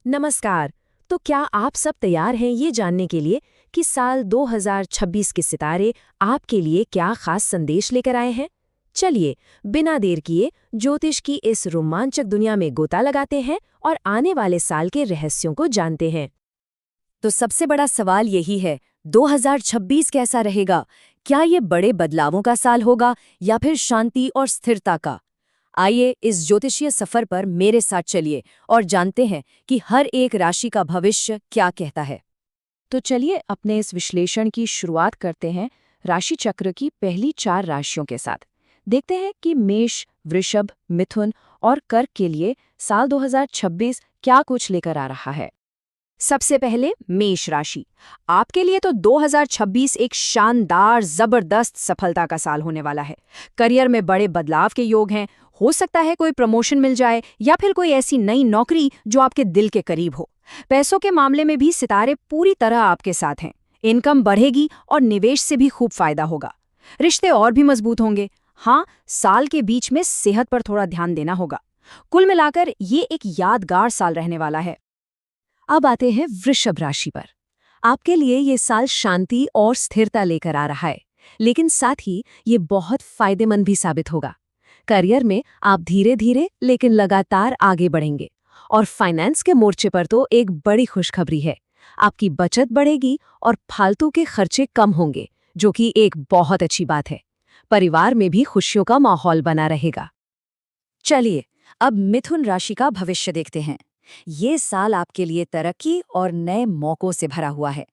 नमस्कार। तो क्या आप सब तैयार हैं ये जानने के लिए कि साल 2026 के सितारे आपके लिए क्या खास संदेश लेकर आए हैं? चलिए, बिना देर किए ज्योतिष की इस रोमांचक दुनिया में गोता लगाते हैं और आने वाले साल के रहस्यों को जानते हैं। तो सबसे बड़ा सवाल यही है, 2026 कैसा रहेगा? क्या ये बड़े बदलावों का साल होगा या फिर शांति और स्थिरता का? आइए इस ज्योतिषीय सफर पर मेरे साथ चलिए और जानते हैं कि हर एक राशि का भविष्य क्या कहता है। तो चलिए अपने इस विश्लेषण की शुरुआत करते हैं राशि चक्र की पहली 4 राशियों के साथ। देखते हैं कि मेष, वृषभ, मिथुन और कर्क के लिए साल 2026 क्या कुछ लेकर आ रहा है। सबसे पहले मेष राशि। आपके लिए तो 2026 एक शानदार जबरदस्त सफलता का साल होने वाला है। करियर में बड़े बदलाव के योग हैं। हो सकता है कोई प्रमोशन मिल जाए या फिर कोई ऐसी नई नौकरी जो आपके दिल के करीब हो। पैसों के मामले में भी सितारे पूरी तरह आपके साथ हैं। इनकम बढ़ेगी और निवेश से भी खूब फायदा होगा। रिश्ते और भी मजबूत होंगे। हाँ, साल के बीच में सेहत पर थोड़ा ध्यान देना होगा। कुल मिलाकर ये एक यादगार साल रहने वाला है। अब आते हैं वृषभ राशि पर। आपके लिए ये साल शांति और स्थिरता लेकर आ रहा है, लेकिन साथ ही ये बहुत फायदेमंद भी साबित होगा। करियर में आप धीरे धीरे लेकिन लगातार आगे बढ़ेंगे और फाइनेंस के मोर्चे पर तो एक बड़ी खुशखबरी है। आपकी बचत बढ़ेगी और फालतू के खर्चे कम होंगे, जो कि एक बहुत अच्छी बात है। परिवार में भी खुशियों का माहौल बना रहेगा। चलिए अब मिथुन राशि का भविष्य देखते हैं। ये साल आपके लिए तरक्की और नए मौकों से भरा हुआ है।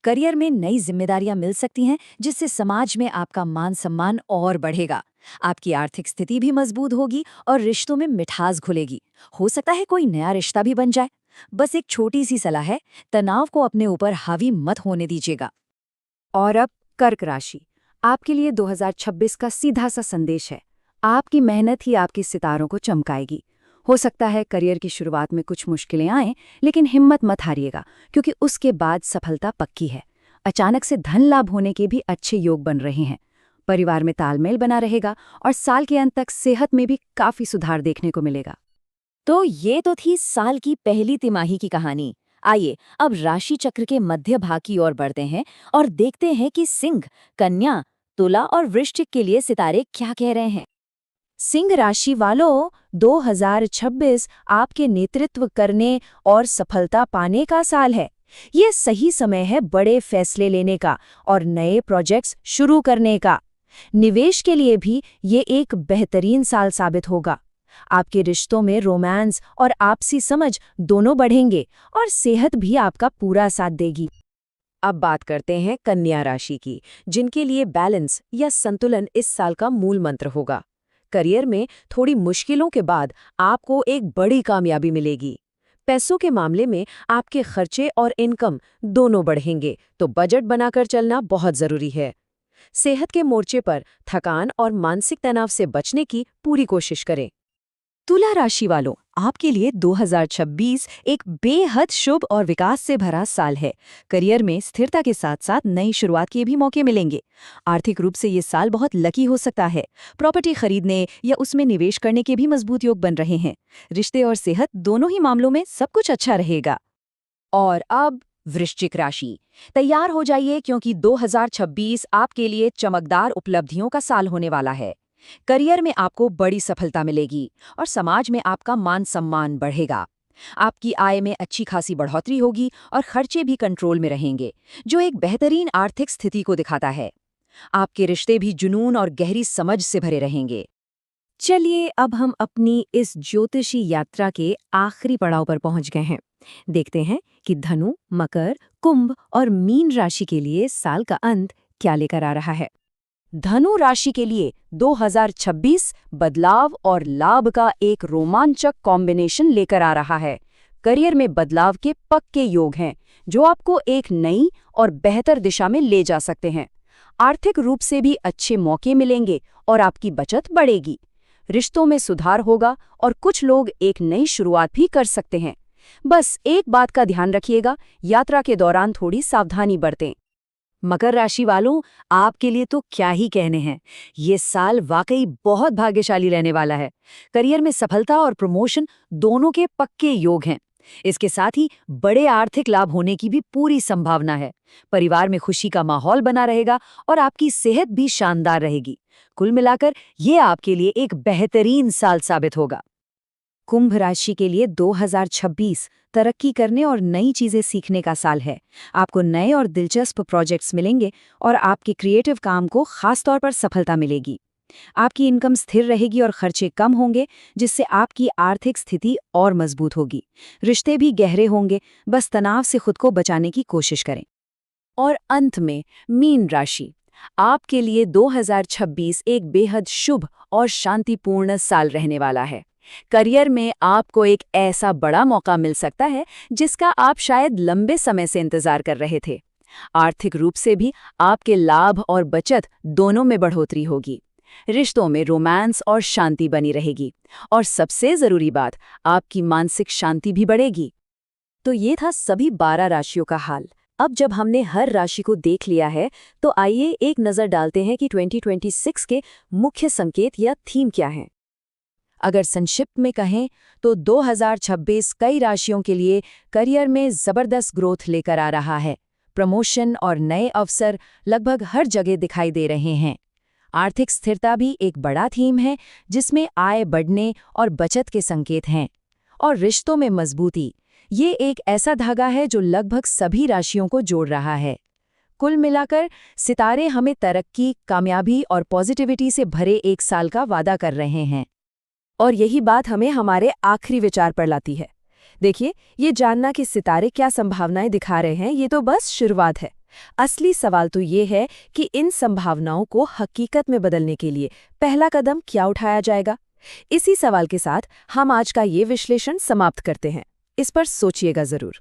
करियर में नई जिम्मेदारियां मिल सकती हैं, जिससे समाज में आपका मान सम्मान और बढ़ेगा। आपकी आर्थिक स्थिति भी मजबूत होगी और रिश्तों में मिठास घुलेगी। हो सकता है कोई नया रिश्ता भी बन जाए। बस एक छोटी सी सलाह है, तनाव को अपने ऊपर हावी मत होने दीजिएगा। और अब कर्क राशि। आपके लिए 2026 का सीधा सा संदेश है। आपकी मेहनत ही आपके सितारों को चमकाएगी। हो सकता है करियर की शुरुआत में कुछ मुश्किलें आएं, लेकिन हिम्मत मत हारिएगा, क्योंकि उसके बाद सफलता पक्की है। अचानक से धन लाभ होने के भी अच्छे योग बन रहे हैं। परिवार में तालमेल बना रहेगा और साल के अंत तक सेहत में भी काफी सुधार देखने को मिलेगा। तो ये तो थी साल की पहली तिमाही की कहानी। आइए अब राशि चक्र के मध्य भाग की ओर बढ़ते हैं और देखते हैं कि सिंह, कन्या, तुला और वृश्चिक के लिए सितारे क्या कह रहे हैं। सिंह राशि वालों, 2026 आपके नेतृत्व करने और सफलता पाने का साल है। ये सही समय है बड़े फैसले लेने का और नए प्रोजेक्ट्स शुरू करने का। निवेश के लिए भी ये एक बेहतरीन साल साबित होगा। आपके रिश्तों में रोमांस और आपसी समझ दोनों बढ़ेंगे और सेहत भी आपका पूरा साथ देगी। अब बात करते हैं कन्या राशि की, जिनके लिए बैलेंस या संतुलन इस साल का मूल मंत्र होगा। करियर में थोड़ी मुश्किलों के बाद आपको एक बड़ी कामयाबी मिलेगी। पैसों के मामले में आपके खर्चे और इनकम दोनों बढ़ेंगे, तो बजट बनाकर चलना बहुत जरूरी है। सेहत के मोर्चे पर थकान और मानसिक तनाव से बचने की पूरी कोशिश करें। तुला राशि वालों, आपके लिए 2026 एक बेहद शुभ और विकास से भरा साल है। करियर में स्थिरता के साथ साथ नई शुरुआत के भी मौके मिलेंगे। आर्थिक रूप से ये साल बहुत लकी हो सकता है। प्रॉपर्टी खरीदने या उसमें निवेश करने के भी मजबूत योग बन रहे हैं। रिश्ते और सेहत दोनों ही मामलों में सब कुछ अच्छा रहेगा। और अब वृश्चिक राशि, तैयार हो जाइए, क्योंकि 2026 आपके लिए चमकदार उपलब्धियों का साल होने वाला है। करियर में आपको बड़ी सफलता मिलेगी और समाज में आपका मान सम्मान बढ़ेगा। आपकी आय में अच्छी खासी बढ़ोतरी होगी और खर्चे भी कंट्रोल में रहेंगे, जो एक बेहतरीन आर्थिक स्थिति को दिखाता है। आपके रिश्ते भी जुनून और गहरी समझ से भरे रहेंगे। चलिए अब हम अपनी इस ज्योतिषी यात्रा के आखिरी पड़ाव पर पहुंच गए हैं। देखते हैं कि धनु, मकर, कुंभ और मीन राशि के लिए साल का अंत क्या लेकर आ रहा है। धनु राशि के लिए 2026 बदलाव और लाभ का एक रोमांचक कॉम्बिनेशन लेकर आ रहा है। करियर में बदलाव के पक्के योग हैं, जो आपको एक नई और बेहतर दिशा में ले जा सकते हैं। आर्थिक रूप से भी अच्छे मौके मिलेंगे और आपकी बचत बढ़ेगी। रिश्तों में सुधार होगा और कुछ लोग एक नई शुरुआत भी कर सकते हैं। बस एक बात का ध्यान रखिएगा, यात्रा के दौरान थोड़ी सावधानी बरतें। मकर राशि वालों, आपके लिए तो क्या ही कहने हैं। ये साल वाकई बहुत भाग्यशाली रहने वाला है। करियर में सफलता और प्रमोशन दोनों के पक्के योग हैं। इसके साथ ही बड़े आर्थिक लाभ होने की भी पूरी संभावना है। परिवार में खुशी का माहौल बना रहेगा और आपकी सेहत भी शानदार रहेगी। कुल मिलाकर ये आपके लिए एक बेहतरीन साल साबित होगा। कुंभ राशि के लिए 2026 तरक्की करने और नई चीजें सीखने का साल है। आपको नए और दिलचस्प प्रोजेक्ट्स मिलेंगे और आपके क्रिएटिव काम को खास तौर पर सफलता मिलेगी। आपकी इनकम स्थिर रहेगी और खर्चे कम होंगे, जिससे आपकी आर्थिक स्थिति और मजबूत होगी। रिश्ते भी गहरे होंगे, बस तनाव से खुद को बचाने की कोशिश करें। और अंत में मीन राशि, आपके लिए 2026 एक बेहद शुभ और शांतिपूर्ण साल रहने वाला है। करियर में आपको एक ऐसा बड़ा मौका मिल सकता है जिसका आप शायद लंबे समय से इंतजार कर रहे थे। आर्थिक रूप से भी आपके लाभ और बचत दोनों में बढ़ोतरी होगी। रिश्तों में रोमांस और शांति बनी रहेगी और सबसे जरूरी बात, आपकी मानसिक शांति भी बढ़ेगी। तो ये था सभी 12 राशियों का हाल। अब जब हमने हर राशि को देख लिया है, तो आइए एक नज़र डालते हैं कि 2026 के मुख्य संकेत या थीम क्या हैं। अगर संक्षिप्त में कहें तो 2026 कई राशियों के लिए करियर में जबरदस्त ग्रोथ लेकर आ रहा है। प्रमोशन और नए अवसर लगभग हर जगह दिखाई दे रहे हैं। आर्थिक स्थिरता भी एक बड़ा थीम है, जिसमें आय बढ़ने और बचत के संकेत हैं। और रिश्तों में मजबूती, ये एक ऐसा धागा है जो लगभग सभी राशियों को जोड़ रहा है। कुल मिलाकर सितारे हमें तरक्की, कामयाबी और पॉजिटिविटी से भरे एक साल का वादा कर रहे हैं। और यही बात हमें हमारे आखिरी विचार पर लाती है। देखिए, ये जानना कि सितारे क्या संभावनाएं दिखा रहे हैं, ये तो बस शुरुआत है। असली सवाल तो ये है कि इन संभावनाओं को हकीकत में बदलने के लिए पहला कदम क्या उठाया जाएगा। इसी सवाल के साथ हम आज का ये विश्लेषण समाप्त करते हैं। इस पर सोचिएगा जरूर।